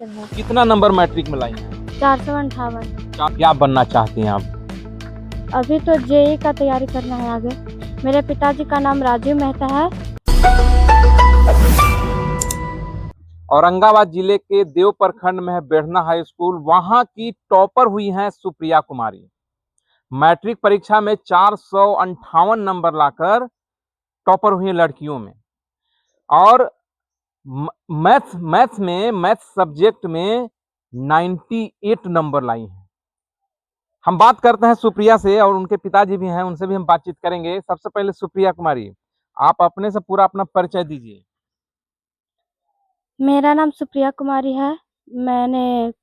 Kilometre है। कितना number matric में लाई हैं? 458। क्या बनना चाहती हैं आप? अभी तो जेई का तैयारी करना है आगे। मेरे पिताजी का नाम राजीव मेहता है। औरंगाबाद जिले के देव प्रखंड में है बेढ़ना हाई स्कूल। वहां की टॉपर हुई हैं सुप्रिया कुमारी। मैट्रिक परीक्षा में 458 नंबर लाकर टॉपर हुई हैं लड़कियों में। और मैथ सब्जेक्ट में 98 नंबर लाई हैं। हम बात करते हैं सुप्रिया से, और उनके पिताजी भी हैं, उनसे भी हम बातचीत करेंगे। सबसे पहले सुप्रिया कुमारी, आप अपने से पूरा अपना परिचय दीजिए। मेरा नाम सुप्रिया कुमारी है। मैंने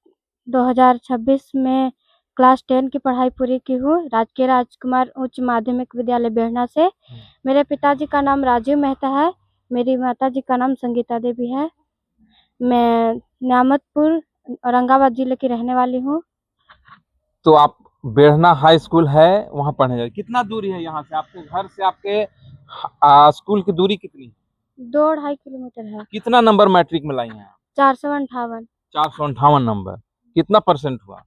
2026 में क्लास 10 की पढ़ाई पूरी की हूँ राजकीय राजकुमार उच्च माध्यमिक विद्यालय बेढ़ना से। मेरे पिताजी का नाम राजीव मेहता है। मेरी माताजी का नाम संगीता देवी है। मैं न्यामतपुर औरंगाबाद जिले की रहने वाली हूँ। तो आप बेढ़ना हाई स्कूल है वहां पढ़ने जाए, कितना दूरी है यहाँ से? आपके घर से आपके स्कूल की दूरी कितनी है? 2-2.5 किलोमीटर है। कितना नंबर मैट्रिक में लाई हैं? 458। 458 नंबर। कितना परसेंट हुआ?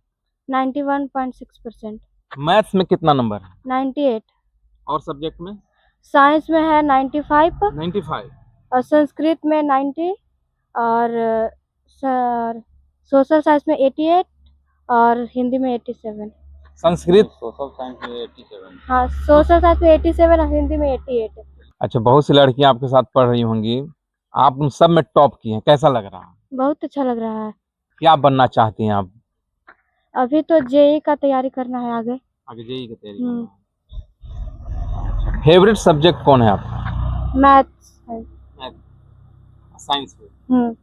91.6%। मैथ्स में कितना नंबर है? 98। और सब्जेक्ट में? साइंस में है 95। 95। और संस्कृत में 90। और सर सोशल साइंस में 88। और हिंदी में 87। संस्कृत? सोशल साइंस में 87। हाँ, सोशल साइंस में 87 और हिंदी में 88। अच्छा, बहुत सी लड़कियां आपके साथ पढ़ रही होंगी, आप उन सब में टॉप की हैं, कैसा लग रहा है? बहुत अच्छा लग रहा है। क्या बनना चाहती हैं आप? अभी तो जेई का तैयारी करना है आगे। आगे जेई की तैयारी करना है। फेवरेट सब्जेक्ट कौन है आपका? मैथ्स है। साइंस में?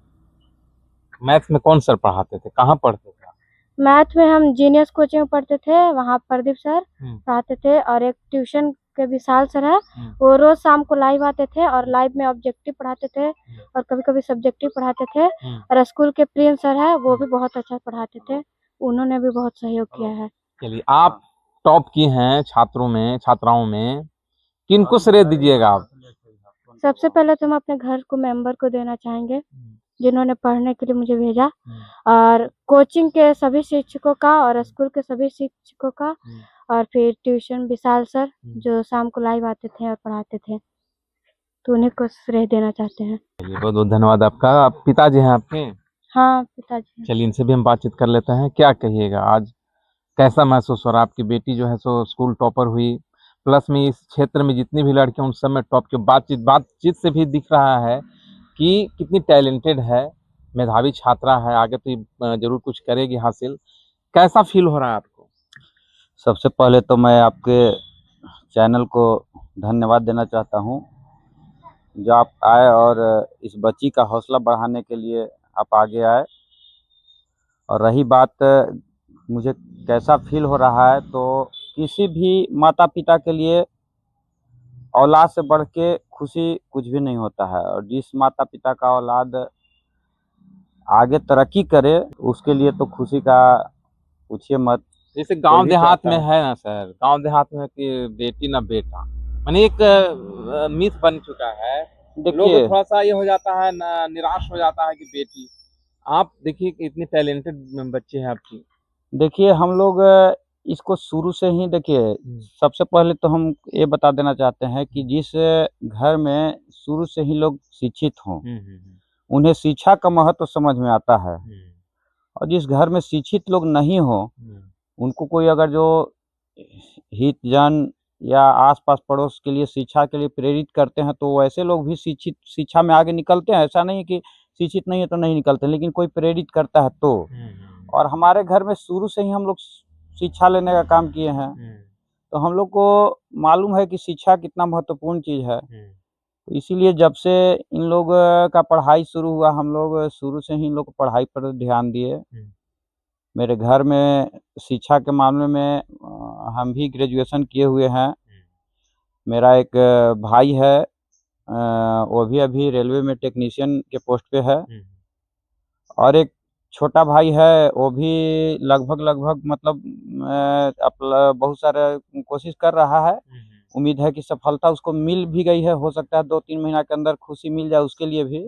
मैथ्स में कौन सर पढ़ाते थे, कहाँ पढ़ते थे आप? मैथ में हम जीनियस कोचिंग में पढ़ते थे, वहाँ प्रदीप सर पढ़ाते थे। और एक ट्यूशन के विशाल सर है, वो रोज शाम को लाइव आते थे और लाइव में ऑब्जेक्टिव पढ़ाते थे और कभी कभी सब्जेक्टिव पढ़ाते थे। और स्कूल के प्रिंस सर है, वो भी बहुत अच्छा पढ़ाते थे, उन्होंने भी बहुत सहयोग किया है। चलिए, आप टॉप की हैं छात्रों में, छात्राओं में, किनको श्रेय दीजिएगा आप? सबसे पहले तो हम अपने घर को मेंबर को देना चाहेंगे, जिन्होंने पढ़ने के लिए मुझे भेजा। और कोचिंग के सभी शिक्षकों का और स्कूल के सभी शिक्षकों का। और फिर ट्यूशन विशाल सर, जो शाम को लाइव आते थे और पढ़ाते थे, तो उन्हें को श्रेय देना चाहते हैं। बहुत बहुत धन्यवाद आपका। आप पिताजी हैं आपके? हाँ, पिताजी। चलिए, इनसे भी हम बातचीत कर लेते हैं। क्या कहिएगा, आज कैसा महसूस हो रहा है? आपकी बेटी जो है सो स्कूल टॉपर हुई, प्लस में इस क्षेत्र में जितनी भी लड़कियां उन सब में टॉप की। बातचीत से भी दिख रहा है कि कितनी टैलेंटेड है, मेधावी छात्रा है, आगे तो ये जरूर कुछ करेगी हासिल। कैसा फील हो रहा है आपको? सबसे पहले तो मैं आपके चैनल को धन्यवाद देना चाहता हूं, जो आप आए और इस बच्ची का हौसला बढ़ाने के लिए आप आगे आए। और रही बात मुझे कैसा फील हो रहा है, तो किसी भी माता पिता के लिए औलाद से बढ़ के खुशी कुछ भी नहीं होता है। और जिस माता पिता का औलाद आगे तरक्की करे, उसके लिए तो खुशी का पूछिए मत। जैसे गांव देहात में है ना सर, गांव देहात में कि बेटी ना बेटा, माने एक मिथ बन चुका है। लोग थोड़ा सा ये हो जाता है ना, निराश हो जाता है कि बेटी। आप देखिए कि इतनी टैलेंटेड बच्चे हैं आपकी। देखिए, हम लोग इसको शुरू से ही देखिए, सबसे पहले तो हम ये बता देना चाहते हैं कि जिस घर में शुरू से ही लोग शिक्षित हों, उन्हें शिक्षा का महत्व समझ में आता है। और जिस घर में शिक्षित लोग नहीं हो, उनको कोई अगर जो हित जन या आसपास पड़ोस के लिए शिक्षा के लिए प्रेरित करते हैं, तो वैसे लोग भी शिक्षा में आगे निकलते हैं। ऐसा नहीं है कि शिक्षित नहीं है तो नहीं निकलते, लेकिन कोई प्रेरित करता है तो। और हमारे घर में शुरू से ही हम लोग शिक्षा लेने का काम किए हैं, तो हम लोग को मालूम है कि शिक्षा कितना महत्वपूर्ण चीज़ है। तो इसीलिए जब से इन लोग का पढ़ाई शुरू हुआ, हम लोग शुरू से ही इन लोग पढ़ाई पर ध्यान दिए। मेरे घर में शिक्षा के मामले में हम भी ग्रेजुएशन किए हुए हैं। मेरा एक भाई है, वो भी अभी रेलवे में टेक्नीशियन के पोस्ट पे है। और एक छोटा भाई है, वो भी लगभग मतलब बहुत सारे कोशिश कर रहा है। उम्मीद है कि सफलता उसको मिल भी गई है। हो सकता है 2-3 महीना के अंदर खुशी मिल जाए उसके लिए भी।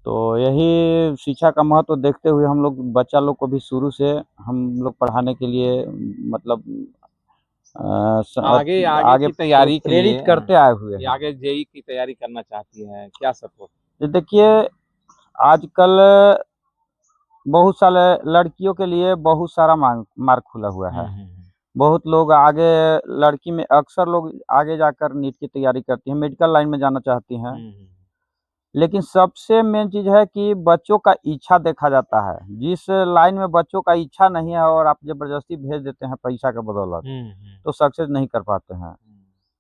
तो यही शिक्षा का महत्व देखते हुए हम लोग बच्चा लोग को भी शुरू से हम लोग पढ़ाने के लिए मतलब आगे आगे की तैयारी के लिए प्रेरित करते आए हुए ये हैं। आगे जेई की तैयारी करना चाहती है, क्या सपोर्ट? ये देखिए, आजकल बहुत सारे लड़कियों के लिए बहुत सारा मार्ग खुला हुआ है। बहुत लोग आगे, लड़की में अक्सर लोग आगे जाकर नीट की तैयारी करती हैं, मेडिकल लाइन में जाना चाहती हैं। लेकिन सबसे मेन चीज़ है कि बच्चों का इच्छा देखा जाता है। जिस लाइन में बच्चों का इच्छा नहीं है और आप ज़बरदस्ती भेज देते हैं पैसा के बदौलत, तो सक्सेस नहीं कर पाते हैं।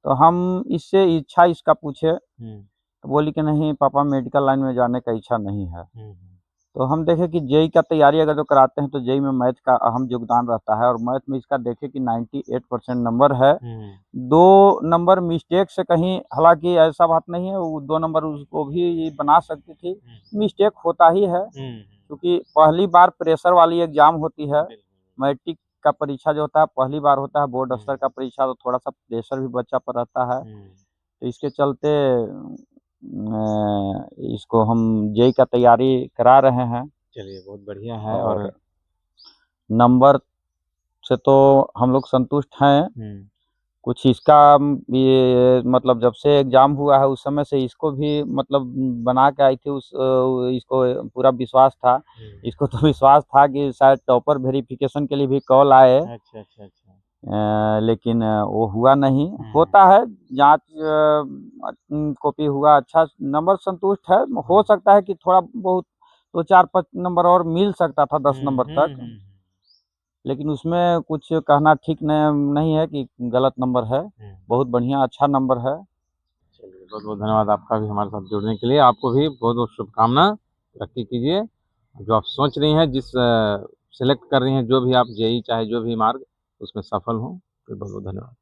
तो हम इससे इच्छा इसका पूछे, तो बोली कि नहीं पापा, मेडिकल लाइन में जाने का इच्छा नहीं है। तो हम देखें कि जेईई का तैयारी अगर जो कराते हैं तो जेईई में मैथ का अहम योगदान रहता है, और मैथ में इसका देखें कि 98% नंबर है। 2 नंबर मिस्टेक से कहीं, हालाँकि ऐसा बात नहीं है, वो 2 नंबर उसको भी बना सकती थी, मिस्टेक होता ही है। क्योंकि पहली बार प्रेशर वाली एग्ज़ाम होती है, मैट्रिक का परीक्षा जो होता है पहली बार होता है, बोर्ड स्तर का परीक्षा, तो थोड़ा-सा प्रेशर भी बच्चा पर रहता है। तो इसके चलते इसको हम जेईई का तैयारी करा रहे हैं। चलिए, बहुत बढ़िया है। और नंबर से तो हम लोग संतुष्ट हैं। कुछ इसका ये मतलब जब से एग्ज़ाम हुआ है उस समय से इसको भी मतलब बना के आई थी, इसको पूरा विश्वास था। इसको तो विश्वास था कि शायद टॉपर वेरिफ़िकेशन के लिए भी कॉल आए। अच्छा। लेकिन वो हुआ नहीं। होता है, जाँच कॉपी हुआ, अच्छा नंबर संतुष्ट है। हो सकता है कि थोड़ा बहुत 2, 4, 5 नंबर और मिल सकता था 10 नंबर तक। लेकिन उसमें कुछ कहना ठीक नहीं है कि गलत नंबर है। बहुत बढ़िया, अच्छा नंबर है। चलिए, बहुत-बहुत धन्यवाद आपका भी हमारे साथ जुड़ने के लिए। आपको भी बहुत-बहुत शुभकामना। तरक्की कीजिए। जो आप सोच रही हैं, जिस सेलेक्ट कर रही हैं, जो भी आप जेईई चाहे जो भी मार्ग, उसमें सफल हों। तो बहुत-बहुत धन्यवाद।